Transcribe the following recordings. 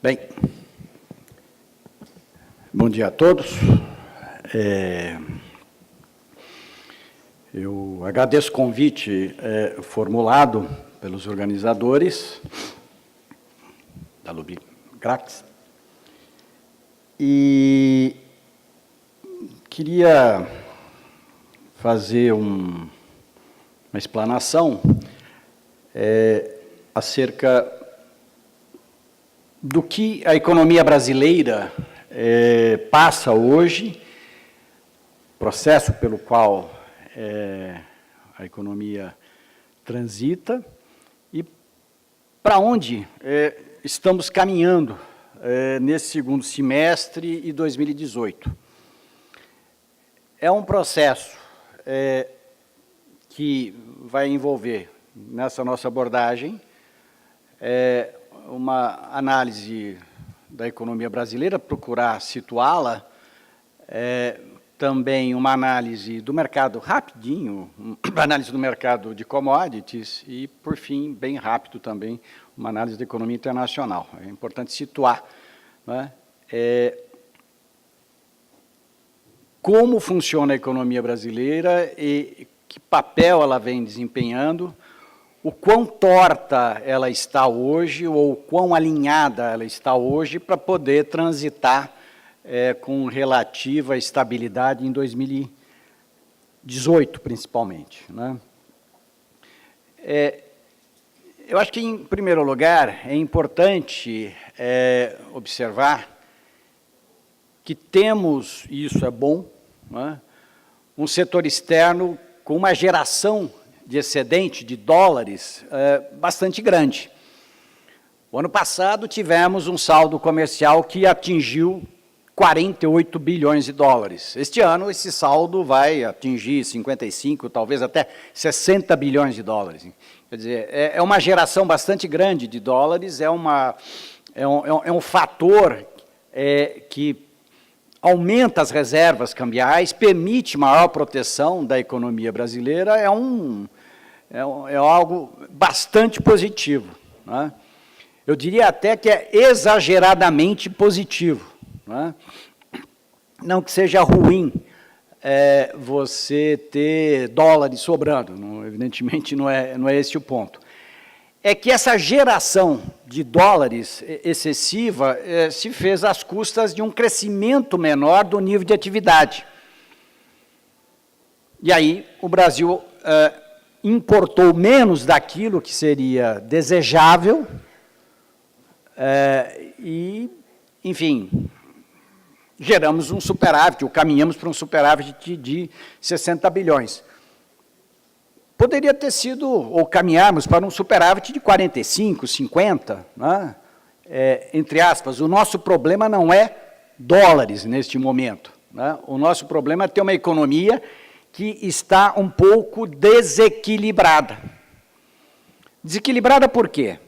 Bem, bom dia a todos. Eu agradeço o convite formulado pelos organizadores da LubiGrax e queria fazer uma explanação acerca do que a economia brasileira passa hoje, processo pelo qual a economia transita e para onde estamos caminhando nesse segundo semestre e 2018. É um processo que vai envolver, nessa nossa abordagem, uma análise da economia brasileira, procurar situá-la, também uma análise do mercado rapidinho, uma análise do mercado de commodities e, por fim, bem rápido também, uma análise da economia internacional. É importante situar, né, como funciona a economia brasileira e que papel ela vem desempenhando, o quão torta ela está hoje ou quão alinhada ela está hoje para poder transitar com relativa estabilidade em 2018, principalmente, né? Eu acho que, em primeiro lugar, é importante observar que temos, e isso é bom, né, um setor externo com uma geração de excedente de dólares bastante grande. O ano passado tivemos um saldo comercial que atingiu 48 bilhões de dólares. Este ano, esse saldo vai atingir 55, talvez até 60 bilhões de dólares. Quer dizer, é uma geração bastante grande de dólares, é um fator que aumenta as reservas cambiais, permite maior proteção da economia brasileira, é algo bastante positivo, né? Eu diria até que é exageradamente positivo, né? Não que seja ruim você ter dólares sobrando, não, evidentemente não é esse o ponto. É que essa geração de dólares excessiva se fez às custas de um crescimento menor do nível de atividade. E aí o Brasil importou menos daquilo que seria desejável e, enfim, geramos um superávit, ou caminhamos para um superávit de 60 bilhões. Poderia ter sido, ou caminharmos para um superávit de 45, 50, né? Entre aspas. O nosso problema não é dólares neste momento, né? O nosso problema é ter uma economia que está um pouco desequilibrada. Desequilibrada por quê?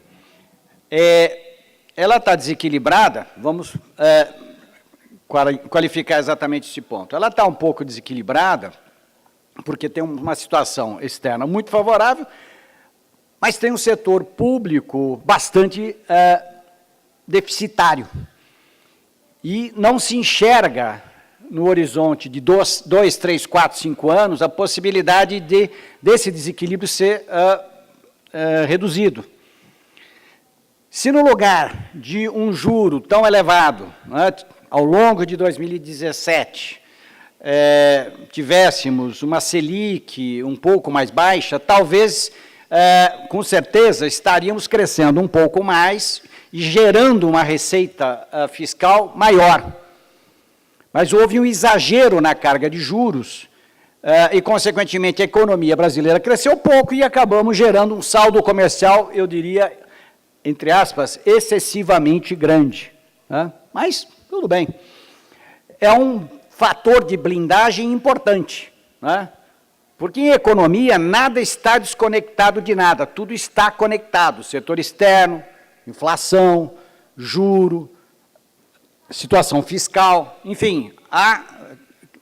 Ela está desequilibrada, vamos qualificar exatamente esse ponto. Ela está um pouco desequilibrada porque tem uma situação externa muito favorável, mas tem um setor público bastante deficitário. E não se enxerga no horizonte de 2, 3, 4, 5 anos a possibilidade desse desequilíbrio ser reduzido. Se no lugar de um juro tão elevado, né, ao longo de 2017, tivéssemos uma Selic um pouco mais baixa, talvez, com certeza, estaríamos crescendo um pouco mais e gerando uma receita fiscal maior. Mas houve um exagero na carga de juros e, consequentemente, a economia brasileira cresceu pouco e acabamos gerando um saldo comercial, eu diria, entre aspas, excessivamente grande, né? Mas, tudo bem. É um fator de blindagem importante, né? Porque em economia nada está desconectado de nada, tudo está conectado, setor externo, inflação, juro, situação fiscal, enfim, há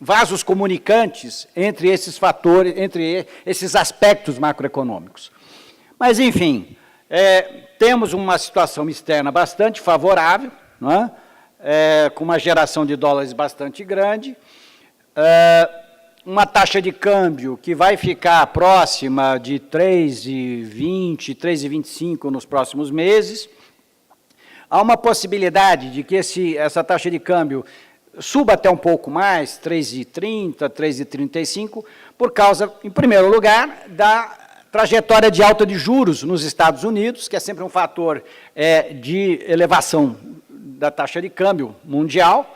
vasos comunicantes entre esses fatores, entre esses aspectos macroeconômicos. Mas, enfim, Temos uma situação externa bastante favorável, não é? Com uma geração de dólares bastante grande, uma taxa de câmbio que vai ficar próxima de 3,20, 3,25 nos próximos meses. Há uma possibilidade de que essa taxa de câmbio suba até um pouco mais, 3,30, 3,35, por causa, em primeiro lugar, da trajetória de alta de juros nos Estados Unidos, que é sempre um fator de elevação da taxa de câmbio mundial.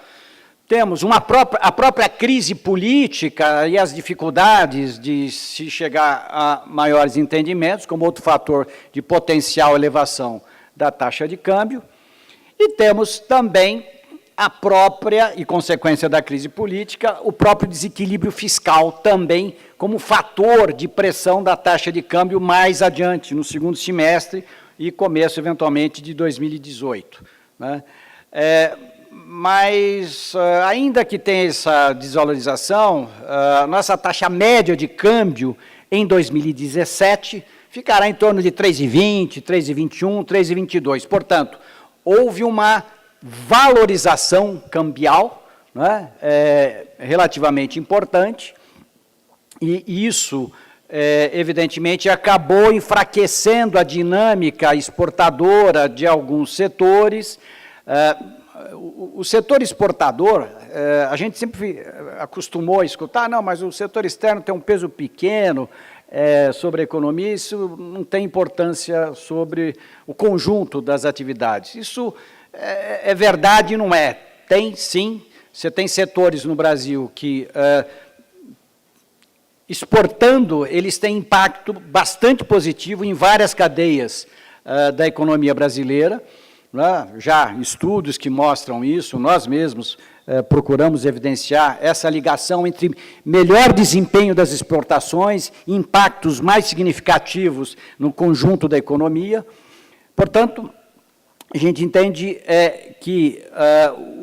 Temos a própria crise política e as dificuldades de se chegar a maiores entendimentos, como outro fator de potencial elevação da taxa de câmbio. E temos também a própria, e consequência da crise política, o próprio desequilíbrio fiscal também como fator de pressão da taxa de câmbio mais adiante, no segundo semestre e começo, eventualmente, de 2018. Né? Mas, ainda que tenha essa desvalorização, nossa taxa média de câmbio em 2017 ficará em torno de 3,20, 3,21, 3,22. Portanto, houve uma valorização cambial, né, relativamente importante, e isso, evidentemente, acabou enfraquecendo a dinâmica exportadora de alguns setores. O setor exportador, a gente sempre acostumou a escutar, não, mas o setor externo tem um peso pequeno sobre a economia, isso não tem importância sobre o conjunto das atividades. Isso é verdade e não é. Tem, sim. Você tem setores no Brasil que, exportando, eles têm impacto bastante positivo em várias cadeias da economia brasileira. Né? Já estudos que mostram isso, nós mesmos procuramos evidenciar essa ligação entre melhor desempenho das exportações e impactos mais significativos no conjunto da economia. Portanto, a gente entende que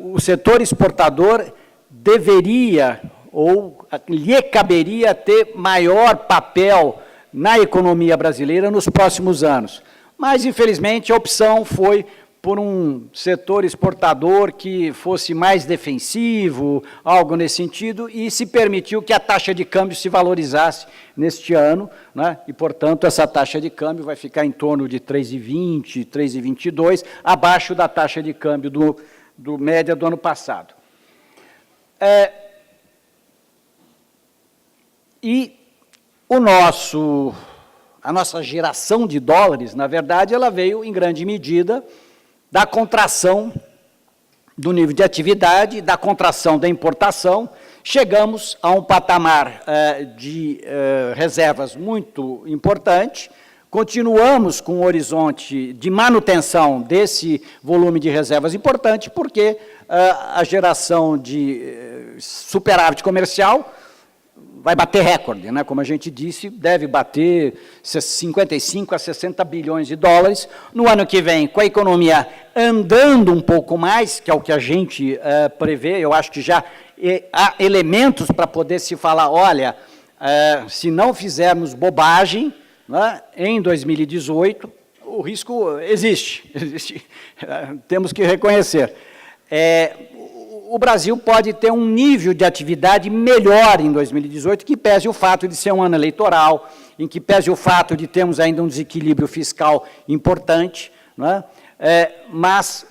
o setor exportador deveria, ou lhe caberia ter maior papel na economia brasileira nos próximos anos. Mas, infelizmente, a opção foi por um setor exportador que fosse mais defensivo, algo nesse sentido, e se permitiu que a taxa de câmbio se valorizasse neste ano, né? E, portanto, essa taxa de câmbio vai ficar em torno de 3,20, 3,22, abaixo da taxa de câmbio do média do ano passado. E a nossa geração de dólares, na verdade, ela veio, em grande medida, da contração do nível de atividade, da contração da importação. Chegamos a um patamar de reservas muito importante, continuamos com um horizonte de manutenção desse volume de reservas importante, porque a geração de superávit comercial vai bater recorde, né? Como a gente disse, deve bater 55 a 60 bilhões de dólares. No ano que vem, com a economia andando um pouco mais, que é o que a gente prevê, eu acho que já há elementos para poder se falar, olha, se não fizermos bobagem, né, em 2018, o risco existe, temos que reconhecer. O Brasil pode ter um nível de atividade melhor em 2018, que pese o fato de ser um ano eleitoral, em que pese o fato de termos ainda um desequilíbrio fiscal importante, não é? Mas,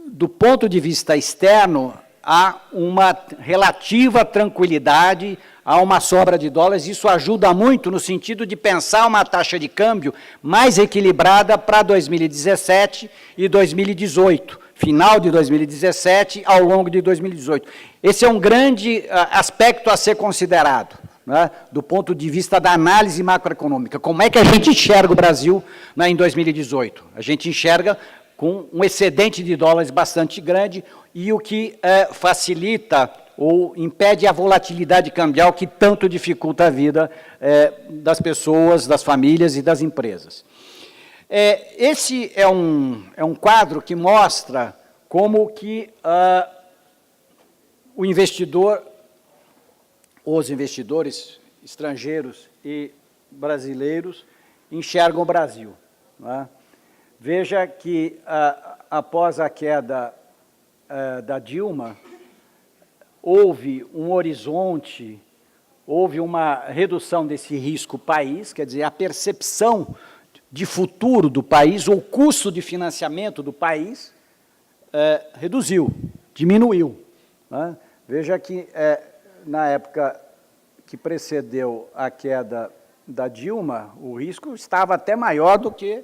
do ponto de vista externo, há uma relativa tranquilidade, há uma sobra de dólares. Isso ajuda muito no sentido de pensar uma taxa de câmbio mais equilibrada para 2017 e 2018. Final de 2017 ao longo de 2018. Esse é um grande aspecto a ser considerado, né, do ponto de vista da análise macroeconômica. Como é que a gente enxerga o Brasil, né, em 2018? A gente enxerga com um excedente de dólares bastante grande e o que facilita ou impede a volatilidade cambial que tanto dificulta a vida das pessoas, das famílias e das empresas. Esse é um quadro que mostra como que o investidor, os investidores estrangeiros e brasileiros enxergam o Brasil. né? Veja que, após a queda da Dilma, houve um horizonte, houve uma redução desse risco país, quer dizer, a percepção de futuro do país, ou o custo de financiamento do país, reduziu, diminuiu, né? Veja que, na época que precedeu a queda da Dilma, o risco estava até maior do que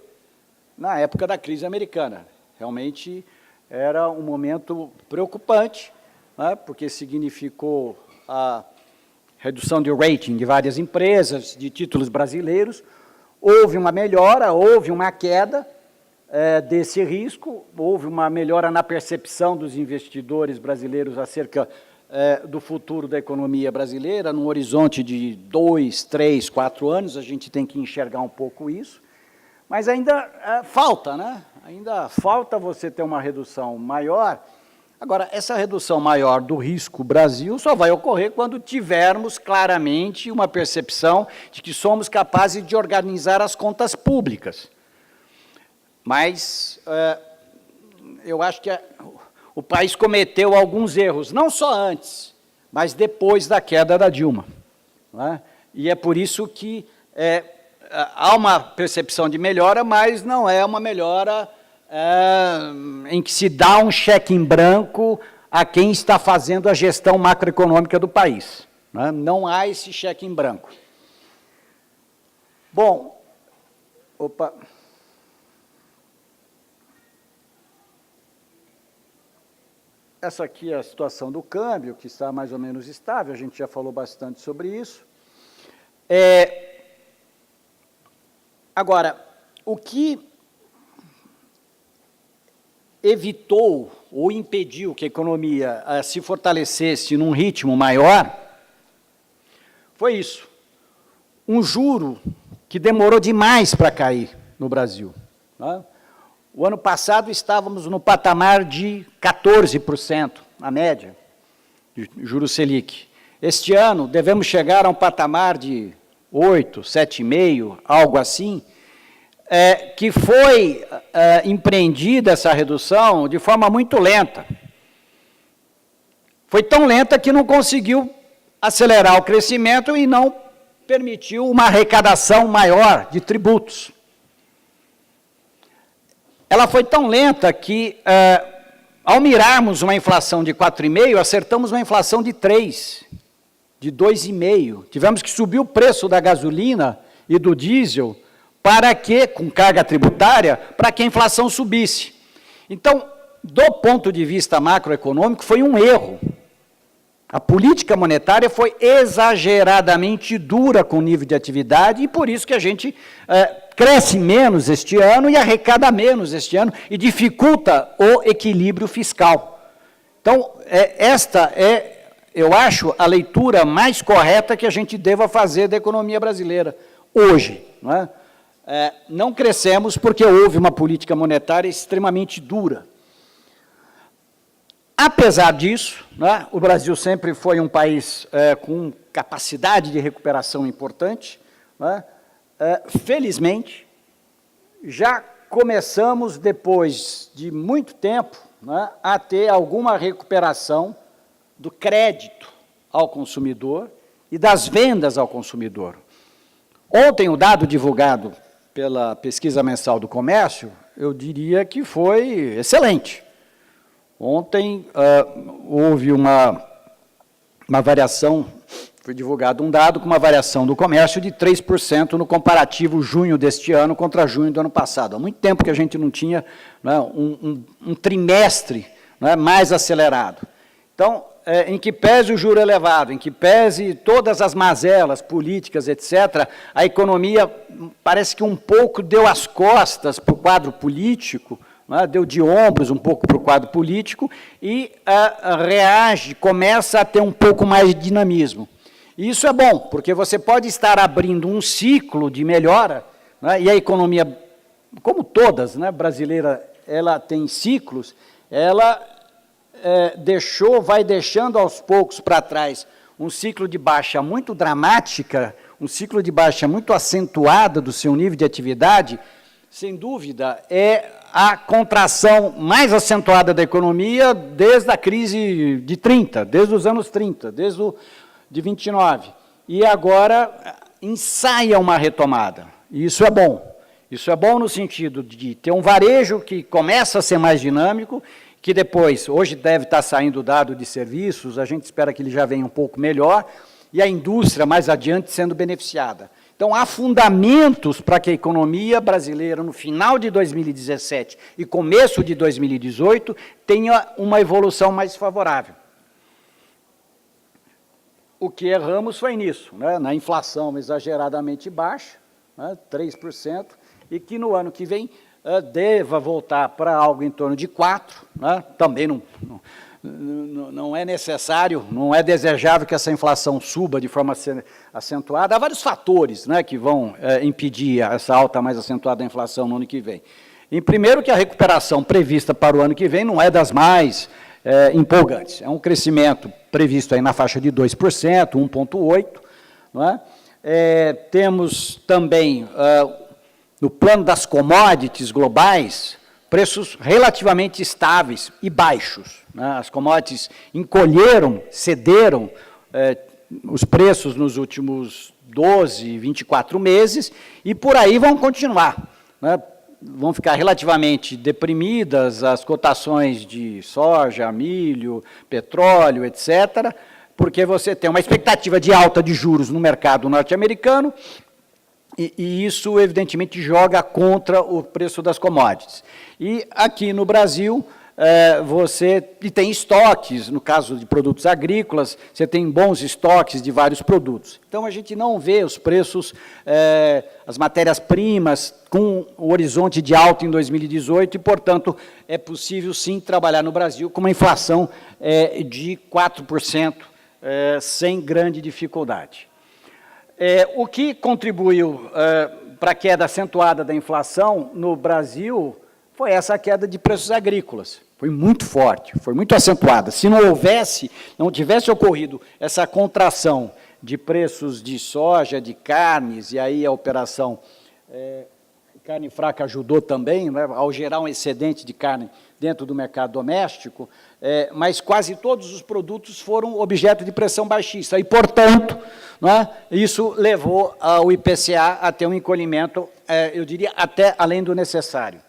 na época da crise americana. Realmente era um momento preocupante, né, porque significou a redução de rating de várias empresas, de títulos brasileiros. Houve uma melhora, houve uma queda desse risco, houve uma melhora na percepção dos investidores brasileiros acerca do futuro da economia brasileira, num horizonte de 2, 3, 4 anos, a gente tem que enxergar um pouco isso, mas ainda falta, né? Ainda falta você ter uma redução maior. Agora, essa redução maior do risco Brasil só vai ocorrer quando tivermos claramente uma percepção de que somos capazes de organizar as contas públicas. Mas eu acho que o país cometeu alguns erros, não só antes, mas depois da queda da Dilma, né? E é por isso que há uma percepção de melhora, mas não é uma melhora em que se dá um cheque em branco a quem está fazendo a gestão macroeconômica do país, né? Não há esse cheque em branco. Bom, essa aqui é a situação do câmbio, que está mais ou menos estável, a gente já falou bastante sobre isso. Agora, o que evitou ou impediu que a economia se fortalecesse num ritmo maior foi isso. Um juro que demorou demais para cair no Brasil, né? O ano passado estávamos no patamar de 14%, a média, de juros Selic. Este ano devemos chegar a um patamar de 8, 7,5%, algo assim, que foi empreendida essa redução de forma muito lenta. Foi tão lenta que não conseguiu acelerar o crescimento e não permitiu uma arrecadação maior de tributos. Ela foi tão lenta que, ao mirarmos uma inflação de 4,5%, acertamos uma inflação de 3%, de 2,5%. Tivemos que subir o preço da gasolina e do diesel para que, com carga tributária, para que a inflação subisse. Então, do ponto de vista macroeconômico, foi um erro. A política monetária foi exageradamente dura com o nível de atividade e por isso que a gente cresce menos este ano e arrecada menos este ano e dificulta o equilíbrio fiscal. Então, esta é, eu acho, a leitura mais correta que a gente deva fazer da economia brasileira hoje, não é? Não crescemos porque houve uma política monetária extremamente dura. Apesar disso, né, o Brasil sempre foi um país com capacidade de recuperação importante, né, felizmente, já começamos, depois de muito tempo, né, a ter alguma recuperação do crédito ao consumidor e das vendas ao consumidor. Ontem, o dado divulgado pela pesquisa mensal do comércio, eu diria que foi excelente. Ontem houve uma variação, foi divulgado um dado com uma variação do comércio de 3% no comparativo junho deste ano contra junho do ano passado. Há muito tempo que a gente não tinha, né, um trimestre, né, mais acelerado. Então, em que pese o juro elevado, em que pese todas as mazelas políticas, etc., a economia parece que um pouco deu as costas para o quadro político, né, deu de ombros um pouco para o quadro político e reage, começa a ter um pouco mais de dinamismo. E isso é bom, porque você pode estar abrindo um ciclo de melhora, né, e a economia, como todas, né, brasileira, ela tem ciclos, ela vai deixando aos poucos para trás um ciclo de baixa muito dramática, um ciclo de baixa muito acentuada do seu nível de atividade, sem dúvida, é a contração mais acentuada da economia desde a crise de 30, desde os anos 30, desde o de 29. E agora ensaia uma retomada. E isso é bom. Isso é bom no sentido de ter um varejo que começa a ser mais dinâmico, que depois, hoje deve estar saindo o dado de serviços, a gente espera que ele já venha um pouco melhor, e a indústria mais adiante sendo beneficiada. Então, há fundamentos para que a economia brasileira, no final de 2017 e começo de 2018, tenha uma evolução mais favorável. O que erramos foi nisso, né? Na inflação exageradamente baixa, né? 3%, e que no ano que vem deva voltar para algo em torno de 4%, né? Também não é necessário, não é desejável que essa inflação suba de forma acentuada. Há vários fatores, né, que vão impedir essa alta mais acentuada da inflação no ano que vem. Em primeiro, que a recuperação prevista para o ano que vem não é das mais empolgantes. É um crescimento previsto aí na faixa de 2%, 1,8%. Não é? Temos também, no plano das commodities globais, preços relativamente estáveis e baixos, né? As commodities encolheram, cederam os preços nos últimos 12, 24 meses, e por aí vão continuar, né? Vão ficar relativamente deprimidas as cotações de soja, milho, petróleo, etc., porque você tem uma expectativa de alta de juros no mercado norte-americano, e isso, evidentemente, joga contra o preço das commodities. E aqui no Brasil, você tem estoques, no caso de produtos agrícolas, você tem bons estoques de vários produtos. Então, a gente não vê os preços, as matérias-primas, com o horizonte de alta em 2018, e, portanto, é possível, sim, trabalhar no Brasil com uma inflação de 4%, sem grande dificuldade. O que contribuiu para a queda acentuada da inflação no Brasil foi essa queda de preços agrícolas. Foi muito forte, foi muito acentuada. Se não tivesse ocorrido essa contração de preços de soja, de carnes, e aí a operação carne fraca ajudou também, né, ao gerar um excedente de carne dentro do mercado doméstico, mas quase todos os produtos foram objeto de pressão baixista, e, portanto, né, isso levou ao IPCA a ter um encolhimento, eu diria, até além do necessário,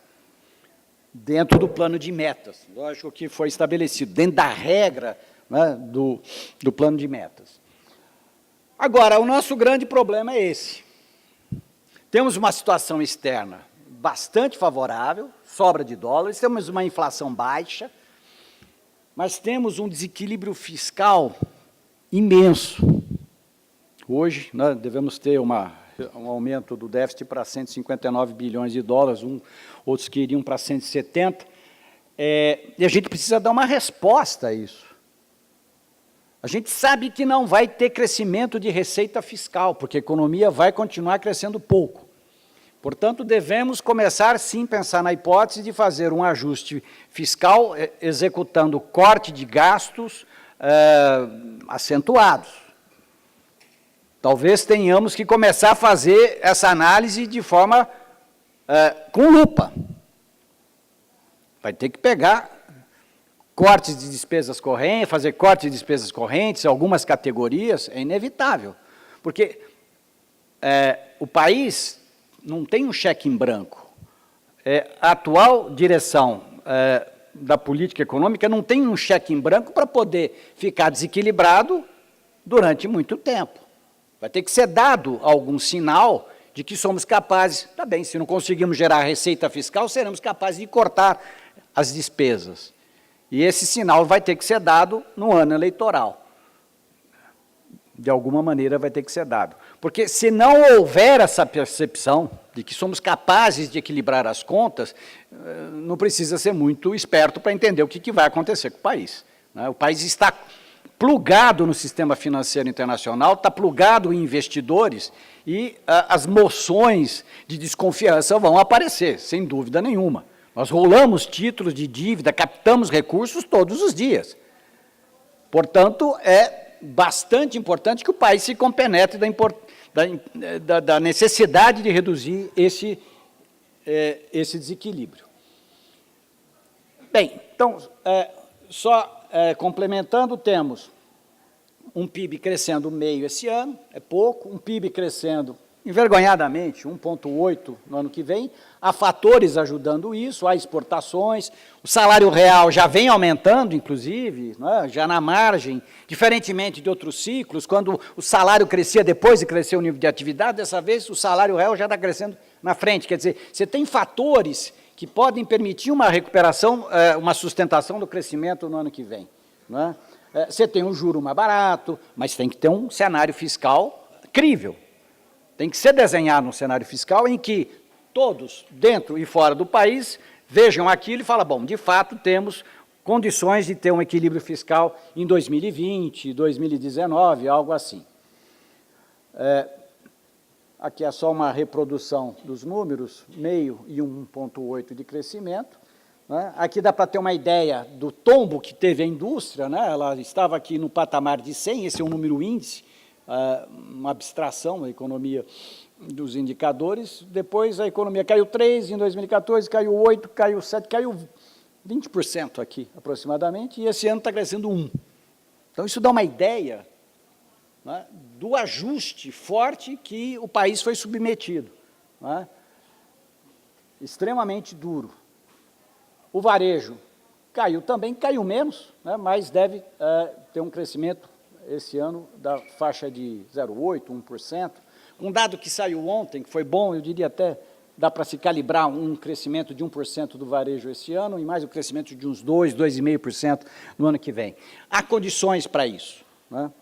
dentro do plano de metas, lógico que foi estabelecido, dentro da regra, né, do plano de metas. Agora, o nosso grande problema é esse. Temos uma situação externa bastante favorável, sobra de dólares, temos uma inflação baixa, mas temos um desequilíbrio fiscal imenso. Hoje, né, devemos ter um aumento do déficit para 159 bilhões de dólares, outros que iriam para 170, e a gente precisa dar uma resposta a isso. A gente sabe que não vai ter crescimento de receita fiscal, porque a economia vai continuar crescendo pouco. Portanto, devemos começar, sim, a pensar na hipótese de fazer um ajuste fiscal, executando corte de gastos acentuados. Talvez tenhamos que começar a fazer essa análise de forma com lupa. Vai ter que pegar cortes de despesas correntes, fazer cortes de despesas correntes, algumas categorias, é inevitável. Porque o país não tem um cheque em branco. A atual direção da política econômica não tem um cheque em branco para poder ficar desequilibrado durante muito tempo. Vai ter que ser dado algum sinal de que somos capazes, tá bem, se não conseguimos gerar receita fiscal, seremos capazes de cortar as despesas. E esse sinal vai ter que ser dado no ano eleitoral. De alguma maneira vai ter que ser dado. Porque se não houver essa percepção de que somos capazes de equilibrar as contas, não precisa ser muito esperto para entender o que vai acontecer com o país. O país está plugado no sistema financeiro internacional, está plugado em investidores, e as moções de desconfiança vão aparecer, sem dúvida nenhuma. Nós rolamos títulos de dívida, captamos recursos todos os dias. Portanto, é bastante importante que o país se compenetre da necessidade de reduzir esse desequilíbrio. Bem, então, complementando, temos um PIB crescendo meio esse ano, é pouco, um PIB crescendo envergonhadamente 1,8 no ano que vem, há fatores ajudando isso, há exportações, o salário real já vem aumentando, inclusive, né, já na margem, diferentemente de outros ciclos, quando o salário crescia depois de crescer o nível de atividade, dessa vez o salário real já está crescendo na frente, quer dizer, você tem fatores que podem permitir uma recuperação, uma sustentação do crescimento no ano que vem. Né? Você tem um juro mais barato, mas tem que ter um cenário fiscal crível. Tem que ser desenhado um cenário fiscal em que todos, dentro e fora do país, vejam aquilo e falam, bom, de fato, temos condições de ter um equilíbrio fiscal em 2020, 2019, algo assim. Aqui é só uma reprodução dos números, meio e 1,8 de crescimento. Né? Aqui dá para ter uma ideia do tombo que teve a indústria, né? Ela estava aqui no patamar de 100, esse é um número índice, uma abstração da economia dos indicadores, depois a economia caiu 3, em 2014 caiu 8, caiu 7, caiu 20% aqui, aproximadamente, e esse ano está crescendo 1. Então, isso dá uma ideia, né, do ajuste forte que o país foi submetido, né, extremamente duro. O varejo caiu também, caiu menos, né, mas deve ter um crescimento esse ano da faixa de 0,8%, 1%. Um dado que saiu ontem, que foi bom, eu diria até, dá para se calibrar um crescimento de 1% do varejo esse ano e mais um crescimento de uns 2%, 2,5% no ano que vem. Há condições para isso. Né?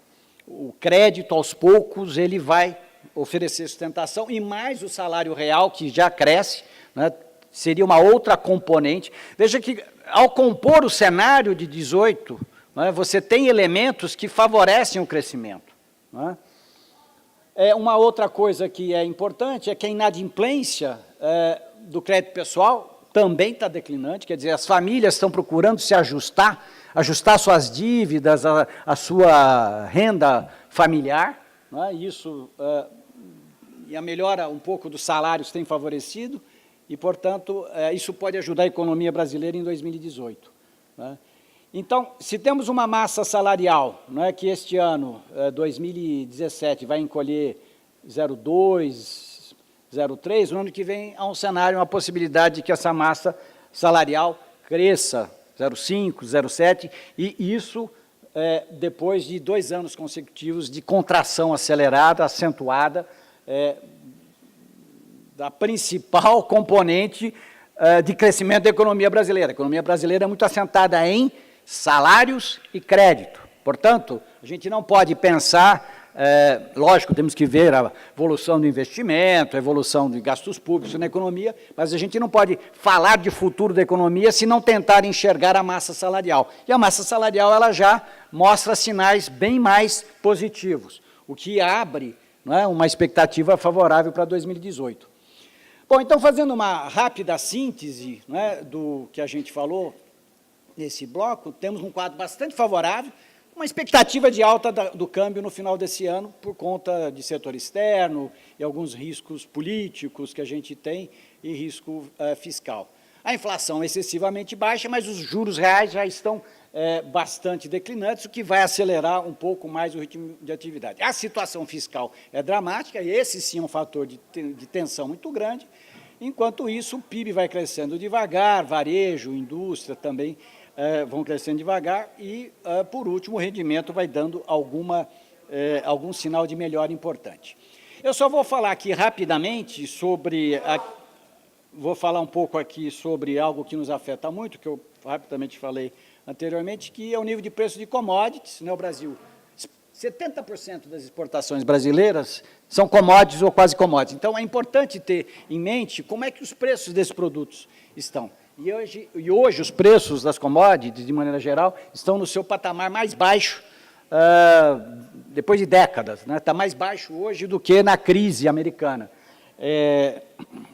O crédito, aos poucos, ele vai oferecer sustentação e mais o salário real, que já cresce, né? Seria uma outra componente. Veja que, ao compor o cenário de 18, né, você tem elementos que favorecem o crescimento. Né? Uma outra coisa que é importante é que a inadimplência do crédito pessoal também está declinante, quer dizer, as famílias estão procurando se ajustar suas dívidas, a sua renda familiar, né? Isso, e a melhora um pouco dos salários tem favorecido, e, portanto, isso pode ajudar a economia brasileira em 2018. Né? Então, se temos uma massa salarial, não é, que este ano, 2017, vai encolher 0,2, 0,3, no ano que vem há um cenário, uma possibilidade de que essa massa salarial cresça 0,5, 0,7, e isso depois de 2 anos consecutivos de contração acelerada, acentuada, da principal componente de crescimento da economia brasileira. A economia brasileira é muito assentada em salários e crédito. Portanto, a gente não pode pensar, lógico, temos que ver a evolução do investimento, a evolução de gastos públicos na economia, mas a gente não pode falar de futuro da economia se não tentar enxergar a massa salarial. E a massa salarial ela já mostra sinais bem mais positivos, o que abre, não é, uma expectativa favorável para 2018. Bom, então, fazendo uma rápida síntese, né, do que a gente falou nesse bloco, temos um quadro bastante favorável, uma expectativa de alta do câmbio no final desse ano, por conta de setor externo e alguns riscos políticos que a gente tem e risco fiscal. A inflação é excessivamente baixa, mas os juros reais já estão bastante declinantes, o que vai acelerar um pouco mais o ritmo de atividade. A situação fiscal é dramática, e esse sim é um fator de tensão muito grande. Enquanto isso, o PIB vai crescendo devagar, varejo, indústria também vão crescendo devagar, e, por último, o rendimento vai dando algum sinal de melhora importante. Eu só vou falar aqui rapidamente sobre... Vou falar um pouco aqui sobre algo que nos afeta muito, que eu rapidamente falei anteriormente, que é o nível de preço de commodities, né? O Brasil, 70% das exportações brasileiras são commodities ou quase commodities. Então, é importante ter em mente como é que os preços desses produtos estão. E hoje os preços das commodities, de maneira geral, estão no seu patamar mais baixo, depois de décadas. Né? Está mais baixo hoje do que na crise americana.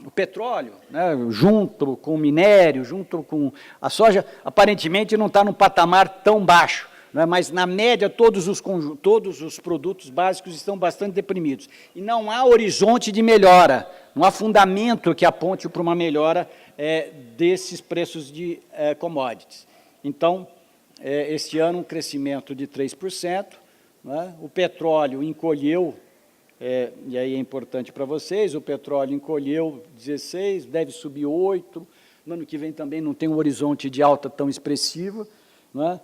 O petróleo, né, junto com o minério, junto com a soja, aparentemente não está num patamar tão baixo, né, mas, na média, todos os produtos básicos estão bastante deprimidos. E não há horizonte de melhora, não há fundamento que aponte para uma melhora desses preços de commodities. Então, este ano, um crescimento de 3%, né, o petróleo encolheu, e aí é importante para vocês, o petróleo encolheu 16, deve subir 8, no ano que vem também não tem um horizonte de alta tão expressivo, né,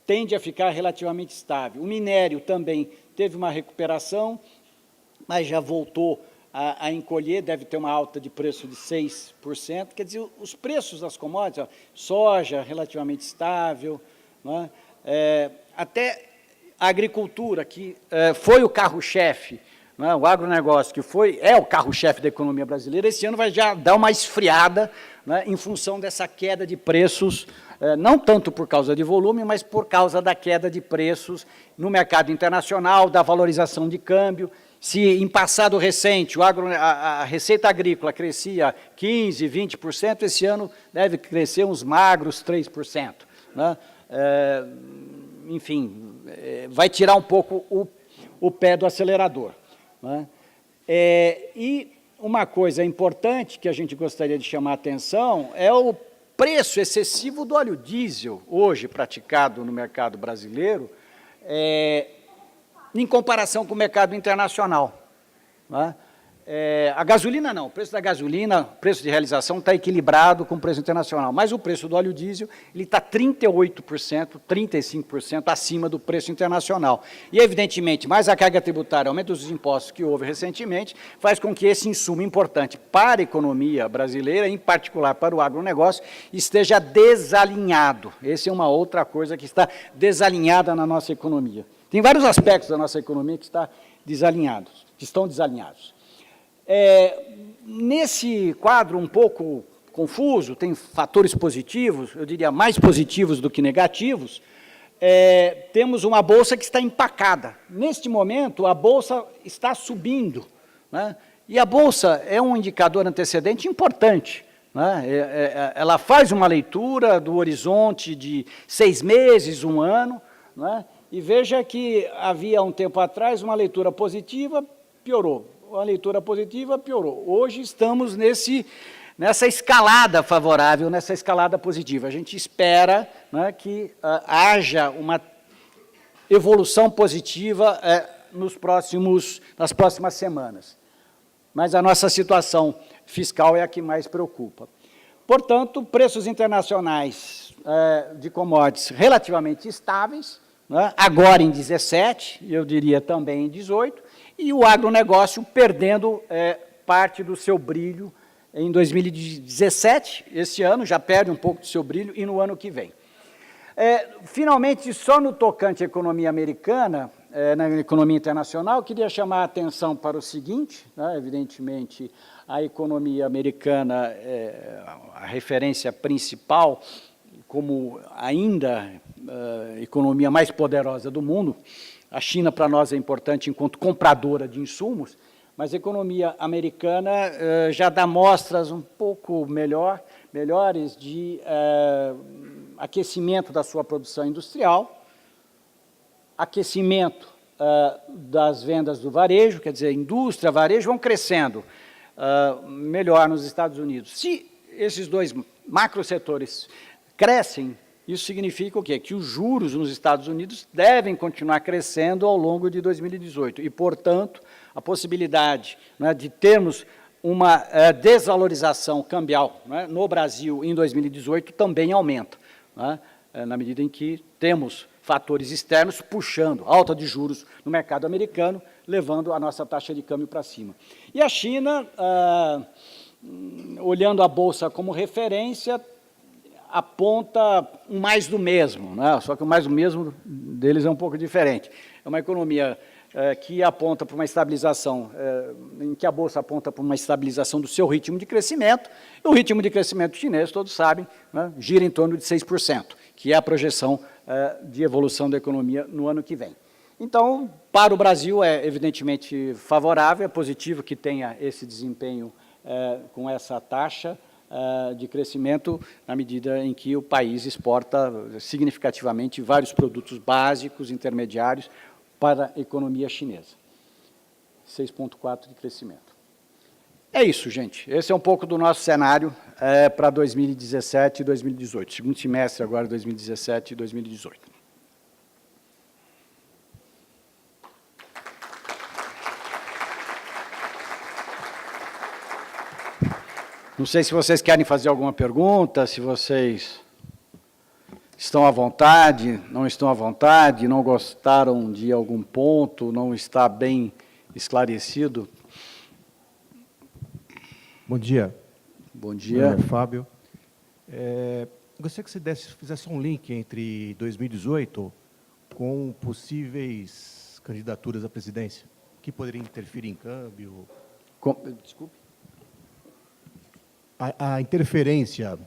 tende a ficar relativamente estável. O minério também teve uma recuperação, mas já voltou a encolher, deve ter uma alta de preço de 6%, quer dizer, os preços das commodities, soja relativamente estável, né, até a agricultura, que foi o carro-chefe, né, o agronegócio, que é o carro-chefe da economia brasileira, esse ano vai já dar uma esfriada, né, em função dessa queda de preços, não tanto por causa de volume, mas por causa da queda de preços no mercado internacional, da valorização de câmbio. Se em passado recente a receita agrícola crescia 15%, 20%, esse ano deve crescer uns magros 3%. Né? Enfim, vai tirar um pouco o pé do acelerador. Né? E uma coisa importante que a gente gostaria de chamar a atenção é o preço excessivo do óleo diesel, hoje praticado no mercado brasileiro, em comparação com o mercado internacional. Né? A gasolina não, o preço da gasolina, o preço de realização está equilibrado com o preço internacional, mas o preço do óleo diesel está 38%, 35% acima do preço internacional. E, evidentemente, mais a carga tributária, aumento dos impostos que houve recentemente, faz com que esse insumo importante para a economia brasileira, em particular para o agronegócio, esteja desalinhado. Essa é uma outra coisa que está desalinhada na nossa economia. Tem vários aspectos da nossa economia que estão desalinhados. Nesse quadro um pouco confuso, tem fatores positivos, eu diria mais positivos do que negativos, temos uma bolsa que está empacada. Neste momento, a bolsa está subindo, né? E a bolsa é um indicador antecedente importante. Né? Ela faz uma leitura do horizonte de 6 meses, 1 ano, né? E veja que havia um tempo atrás uma leitura positiva, piorou. A leitura positiva piorou. Hoje estamos nessa escalada favorável, nessa escalada positiva. A gente espera, né, que haja uma evolução positiva nas próximas semanas. Mas a nossa situação fiscal é a que mais preocupa. Portanto, preços internacionais de commodities relativamente estáveis, né, agora em 17, eu diria também em 18, e o agronegócio perdendo parte do seu brilho em 2017, esse ano, já perde um pouco do seu brilho, e no ano que vem. Finalmente, só no tocante à economia americana, na economia internacional, queria chamar a atenção para o seguinte, né, evidentemente, a economia americana é a referência principal, como ainda a economia mais poderosa do mundo. A China, para nós, é importante enquanto compradora de insumos, mas a economia americana já dá mostras um pouco melhores de aquecimento da sua produção industrial, aquecimento das vendas do varejo, quer dizer, indústria, varejo vão crescendo melhor nos Estados Unidos. Se esses dois macrosetores crescem, isso significa o quê? Que os juros nos Estados Unidos devem continuar crescendo ao longo de 2018 e, portanto, a possibilidade, né, de termos uma desvalorização cambial, né, no Brasil em 2018 também aumenta, né, na medida em que temos fatores externos puxando alta de juros no mercado americano, levando a nossa taxa de câmbio para cima. E a China, olhando a Bolsa como referência, aponta um mais do mesmo, né? Só que o mais do mesmo deles é um pouco diferente. É uma economia que aponta para uma estabilização, em que a Bolsa aponta para uma estabilização do seu ritmo de crescimento, e o ritmo de crescimento chinês, todos sabem, né, gira em torno de 6%, que é a projeção de evolução da economia no ano que vem. Então, para o Brasil é evidentemente favorável, é positivo que tenha esse desempenho com essa taxa, de crescimento na medida em que o país exporta significativamente vários produtos básicos, intermediários, para a economia chinesa. 6,4% de crescimento. É isso, gente. Esse é um pouco do nosso cenário para 2017 e 2018, segundo semestre agora, 2017 e 2018. Não sei se vocês querem fazer alguma pergunta, se vocês estão à vontade, não estão à vontade, não gostaram de algum ponto, não está bem esclarecido. Bom dia. Bom dia. Meu nome é Fábio. Gostaria que você fizesse um link entre 2018 com possíveis candidaturas à presidência, que poderiam interferir em câmbio. Desculpe. A interferência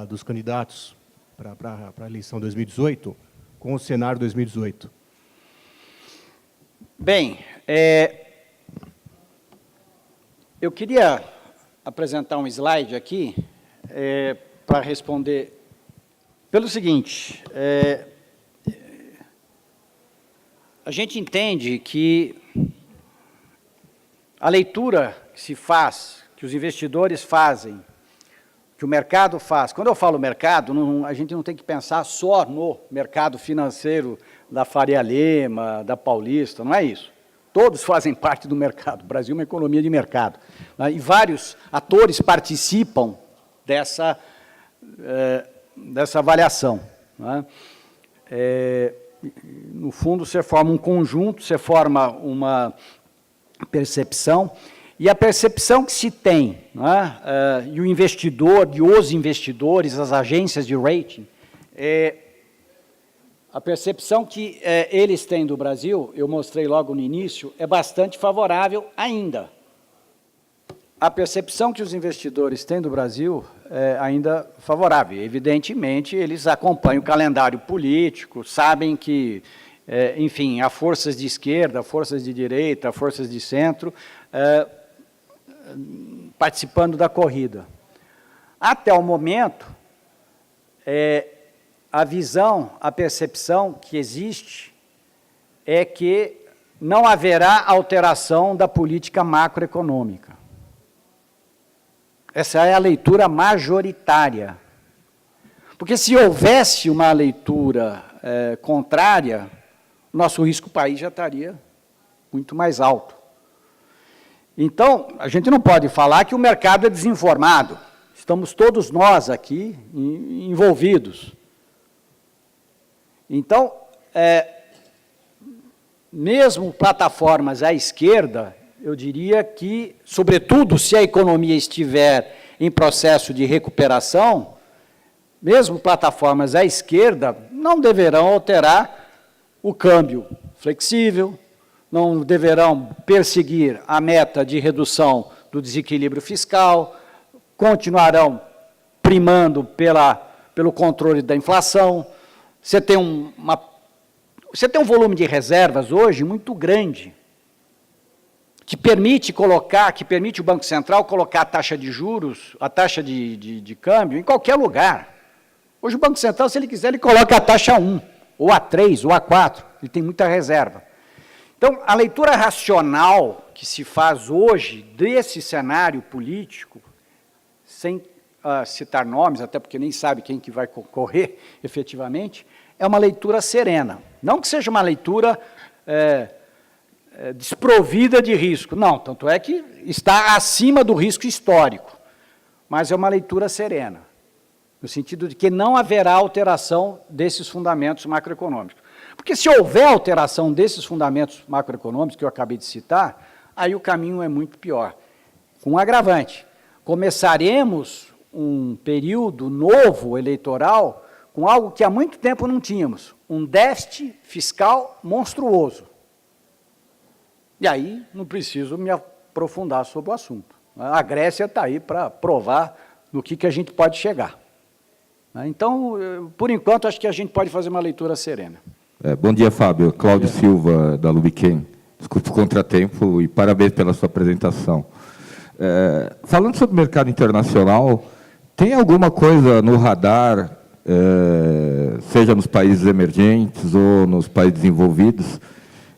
dos candidatos para a eleição 2018 com o cenário 2018. Bem, eu queria apresentar um slide aqui para responder pelo seguinte. A gente entende que a leitura que se faz, que os investidores fazem, que o mercado faz. Quando eu falo mercado, a gente não tem que pensar só no mercado financeiro da Faria Lima, da Paulista, não é isso. Todos fazem parte do mercado. O Brasil é uma economia de mercado. E vários atores participam dessa avaliação. No fundo, você forma um conjunto, você forma uma percepção, e a percepção que se tem, e o investidor, e os investidores, as agências de rating, a percepção que eles têm do Brasil, eu mostrei logo no início, é bastante favorável ainda. A percepção que os investidores têm do Brasil é ainda favorável. Evidentemente, eles acompanham o calendário político, sabem que, enfim, há forças de esquerda, forças de direita, forças de centro, participando da corrida. Até o momento, a visão, a percepção que existe é que não haverá alteração da política macroeconômica. Essa é a leitura majoritária. Porque se houvesse uma leitura contrária, o nosso risco país já estaria muito mais alto. Então, a gente não pode falar que o mercado é desinformado. Estamos todos nós aqui envolvidos. Então, mesmo plataformas à esquerda, eu diria que, sobretudo se a economia estiver em processo de recuperação, mesmo plataformas à esquerda não deverão alterar o câmbio flexível, não deverão perseguir a meta de redução do desequilíbrio fiscal, continuarão primando pelo controle da inflação. Você tem um volume de reservas hoje muito grande, que permite o Banco Central colocar a taxa de juros, a taxa de câmbio, em qualquer lugar. Hoje o Banco Central, se ele quiser, ele coloca a taxa 1, ou a 3, ou a 4, ele tem muita reserva. Então, a leitura racional que se faz hoje desse cenário político, sem citar nomes, até porque nem sabe quem que vai concorrer efetivamente, é uma leitura serena. Não que seja uma leitura desprovida de risco, não, tanto é que está acima do risco histórico, mas é uma leitura serena, no sentido de que não haverá alteração desses fundamentos macroeconômicos. Porque se houver alteração desses fundamentos macroeconômicos que eu acabei de citar, aí o caminho é muito pior. Com um agravante, começaremos um período novo eleitoral com algo que há muito tempo não tínhamos, um déficit fiscal monstruoso. E aí não preciso me aprofundar sobre o assunto. A Grécia está aí para provar no que a gente pode chegar. Então, por enquanto, acho que a gente pode fazer uma leitura serena. Bom dia, Fábio. Cláudio Silva, da Lubiquem. Desculpe o contratempo e parabéns pela sua apresentação. Falando sobre o mercado internacional, tem alguma coisa no radar, seja nos países emergentes ou nos países desenvolvidos,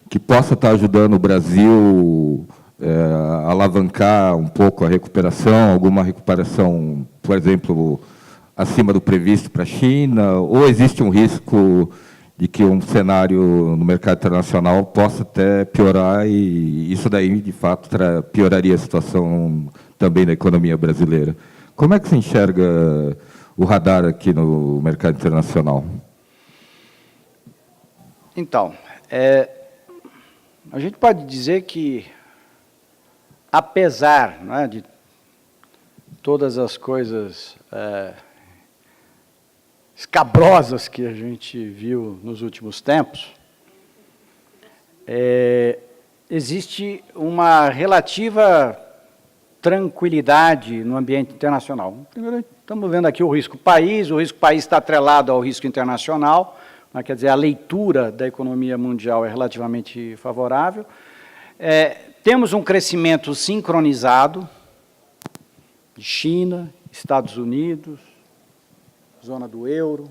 que possa estar ajudando o Brasil a alavancar um pouco a recuperação, alguma recuperação, por exemplo, acima do previsto para a China, ou existe um risco de que um cenário no mercado internacional possa até piorar e isso daí, de fato, pioraria a situação também da economia brasileira? Como é que se enxerga o radar aqui no mercado internacional? Então, a gente pode dizer que, apesar, né, de todas as coisas escabrosas que a gente viu nos últimos tempos, existe uma relativa tranquilidade no ambiente internacional. Primeiro, estamos vendo aqui o risco país está atrelado ao risco internacional, né, quer dizer, a leitura da economia mundial é relativamente favorável. Temos um crescimento sincronizado de China, Estados Unidos, zona do euro,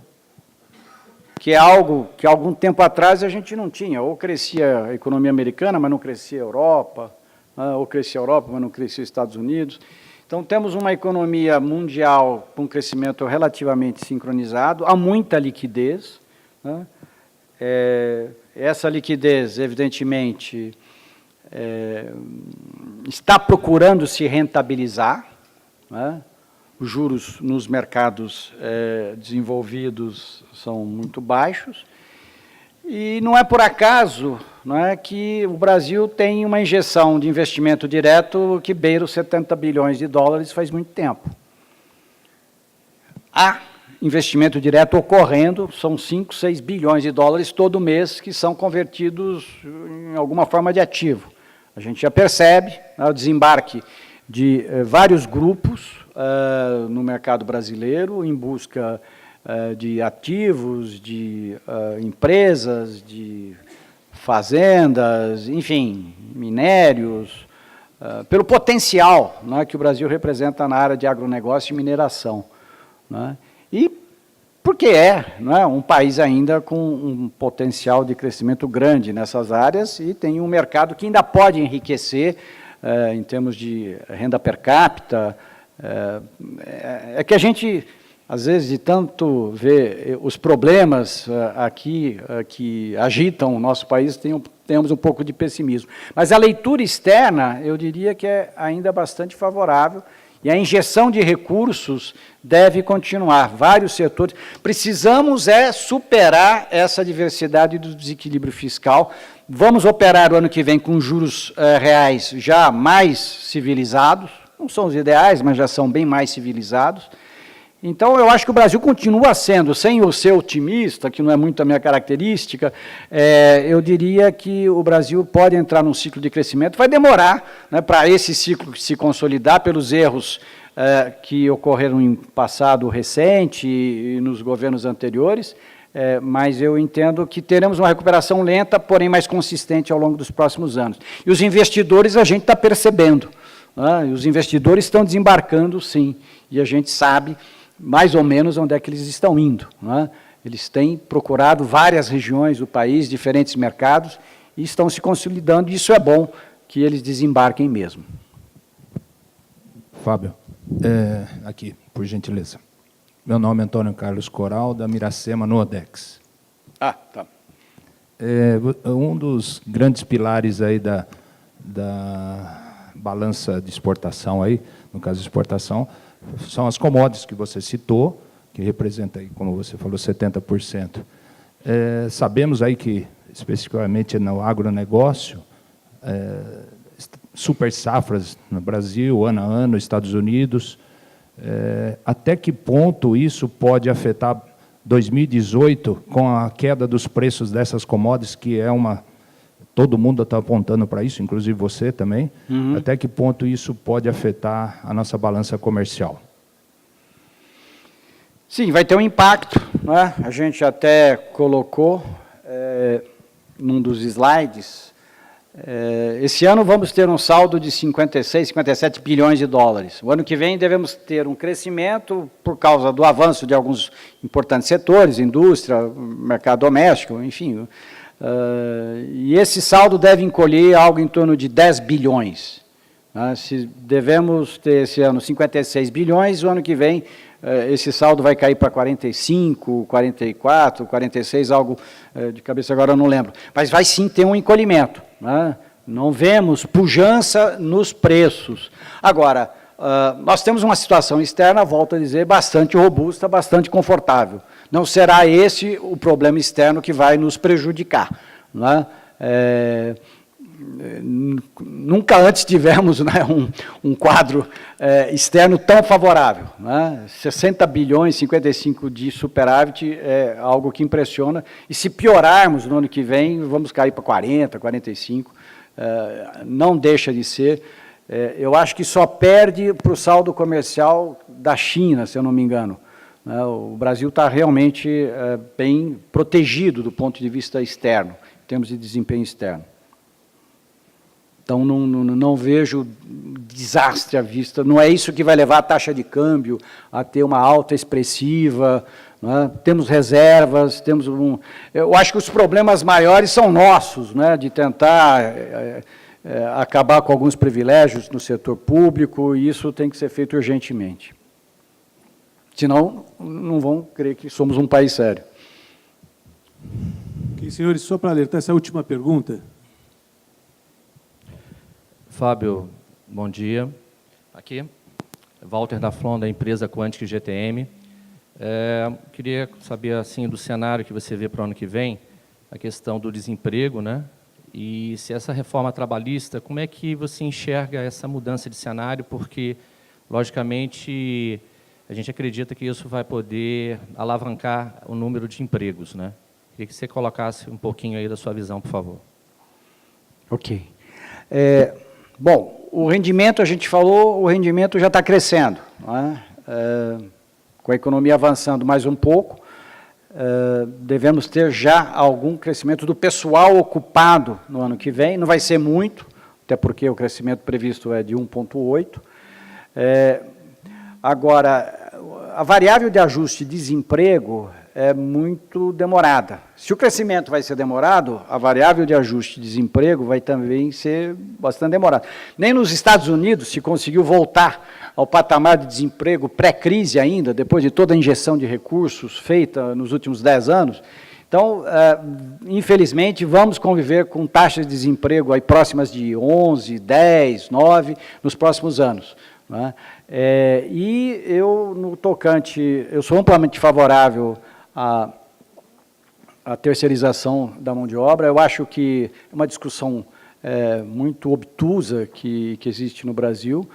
que é algo que algum tempo atrás a gente não tinha, ou crescia a economia americana, mas não crescia a Europa, ou crescia a Europa, mas não crescia os Estados Unidos. Então, temos uma economia mundial com crescimento relativamente sincronizado, há muita liquidez, né? Essa liquidez, evidentemente, está procurando se rentabilizar, né? Os juros nos mercados desenvolvidos são muito baixos, e não é por acaso, não é, que o Brasil tem uma injeção de investimento direto que beira os 70 bilhões de dólares faz muito tempo. Há investimento direto ocorrendo, são 5, 6 bilhões de dólares todo mês que são convertidos em alguma forma de ativo. A gente já percebe, né, o desembarque de vários grupos no mercado brasileiro em busca de ativos, de empresas, de fazendas, enfim, minérios, pelo potencial, né, que o Brasil representa na área de agronegócio e mineração, né, e porque não é um país ainda com um potencial de crescimento grande nessas áreas e tem um mercado que ainda pode enriquecer em termos de renda per capita. É que a gente, às vezes, de tanto ver os problemas aqui que agitam o nosso país, temos um pouco de pessimismo. Mas a leitura externa, eu diria que é ainda bastante favorável, e a injeção de recursos deve continuar, vários setores. Precisamos superar essa diversidade do desequilíbrio fiscal. Vamos operar o ano que vem com juros reais já mais civilizados, não são os ideais, mas já são bem mais civilizados. Então, eu acho que o Brasil continua sendo, sem eu ser otimista, que não é muito a minha característica, eu diria que o Brasil pode entrar num ciclo de crescimento. Vai demorar, né, para esse ciclo se consolidar pelos erros que ocorreram em passado recente e nos governos anteriores, mas eu entendo que teremos uma recuperação lenta, porém mais consistente ao longo dos próximos anos. E os investidores a gente está percebendo, né, e os investidores estão desembarcando, sim, e a gente sabe mais ou menos onde é que eles estão indo, né? Eles têm procurado várias regiões do país, diferentes mercados, e estão se consolidando, e isso é bom que eles desembarquem mesmo. Fábio, aqui, por gentileza. Meu nome é Antônio Carlos Coral, da Miracema Nordex. Tá. Um dos grandes pilares aí da balança de exportação, aí, no caso de exportação, são as commodities que você citou, que representa, aí, como você falou, 70%. Sabemos aí que, especificamente no agronegócio, super safras no Brasil, ano a ano, Estados Unidos. Até que ponto isso pode afetar 2018 com a queda dos preços dessas commodities, que é todo mundo está apontando para isso, inclusive você também. Uhum. Até que ponto isso pode afetar a nossa balança comercial? Sim, vai ter um impacto, né? A gente até colocou num dos slides Esse ano vamos ter um saldo de 56, 57 bilhões de dólares. O ano que vem devemos ter um crescimento por causa do avanço de alguns importantes setores, indústria, mercado doméstico, enfim. E esse saldo deve encolher algo em torno de 10 bilhões. Se devemos ter esse ano 56 bilhões, o ano que vem esse saldo vai cair para 45, 44, 46, algo de cabeça agora eu não lembro. Mas vai sim ter um encolhimento. Não vemos pujança nos preços. Agora, nós temos uma situação externa, volto a dizer, bastante robusta, bastante confortável. Não será esse o problema externo que vai nos prejudicar. Nunca antes tivemos um quadro externo tão favorável. 60 bilhões, 55 de superávit é algo que impressiona, e se piorarmos no ano que vem, vamos cair para 40, 45, não deixa de ser. Eu acho que só perde para o saldo comercial da China, se eu não me engano. O Brasil está realmente bem protegido do ponto de vista externo, em termos de desempenho externo. Então, não vejo desastre à vista. Não é isso que vai levar a taxa de câmbio a ter uma alta expressiva. Temos reservas, temos eu acho que os problemas maiores são nossos, de tentar acabar com alguns privilégios no setor público, e isso tem que ser feito urgentemente. Senão, não vão crer que somos um país sério. Ok, senhores, só para alertar essa última pergunta. Fábio, bom dia. Aqui, Walter da Flon, da empresa Quantic GTM. Queria saber, assim, do cenário que você vê para o ano que vem, a questão do desemprego, e se essa reforma trabalhista, como é que você enxerga essa mudança de cenário, porque, logicamente, a gente acredita que isso vai poder alavancar o número de empregos, Queria que você colocasse um pouquinho aí da sua visão, por favor. Ok. Bom, o rendimento, a gente falou, o rendimento já está crescendo, com a economia avançando mais um pouco, devemos ter já algum crescimento do pessoal ocupado no ano que vem, não vai ser muito, até porque o crescimento previsto é de 1,8. Agora, a variável de ajuste de desemprego é muito demorada. Se o crescimento vai ser demorado, a variável de ajuste de desemprego vai também ser bastante demorada. Nem nos Estados Unidos se conseguiu voltar ao patamar de desemprego pré-crise ainda, depois de toda a injeção de recursos feita nos últimos 10 anos. Então, infelizmente, vamos conviver com taxas de desemprego aí próximas de 11, 10, 9 nos próximos anos. E eu, no tocante, eu sou amplamente favorável à terceirização da mão de obra. Eu acho que é uma discussão muito obtusa que existe no Brasil.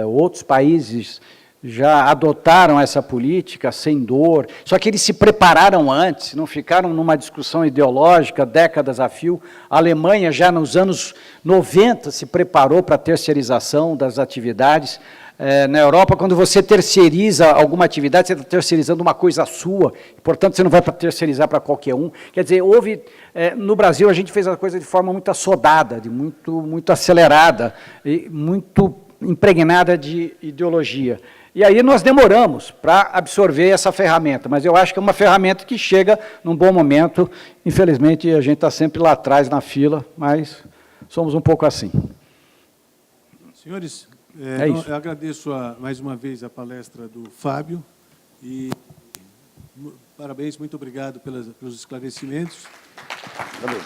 Outros países já adotaram essa política sem dor, só que eles se prepararam antes, não ficaram numa discussão ideológica, décadas a fio. A Alemanha, já nos anos 90, se preparou para a terceirização das atividades. Na Europa, quando você terceiriza alguma atividade, você está terceirizando uma coisa sua, portanto, você não vai terceirizar para qualquer um. Quer dizer, no Brasil, a gente fez a coisa de forma muito assodada, muito acelerada, e muito impregnada de ideologia. E aí nós demoramos para absorver essa ferramenta, mas eu acho que é uma ferramenta que chega num bom momento. Infelizmente, a gente está sempre lá atrás na fila, mas somos um pouco assim. Senhores, isso. Eu agradeço mais uma vez a palestra do Fábio e parabéns, muito obrigado pelos esclarecimentos. Valeu.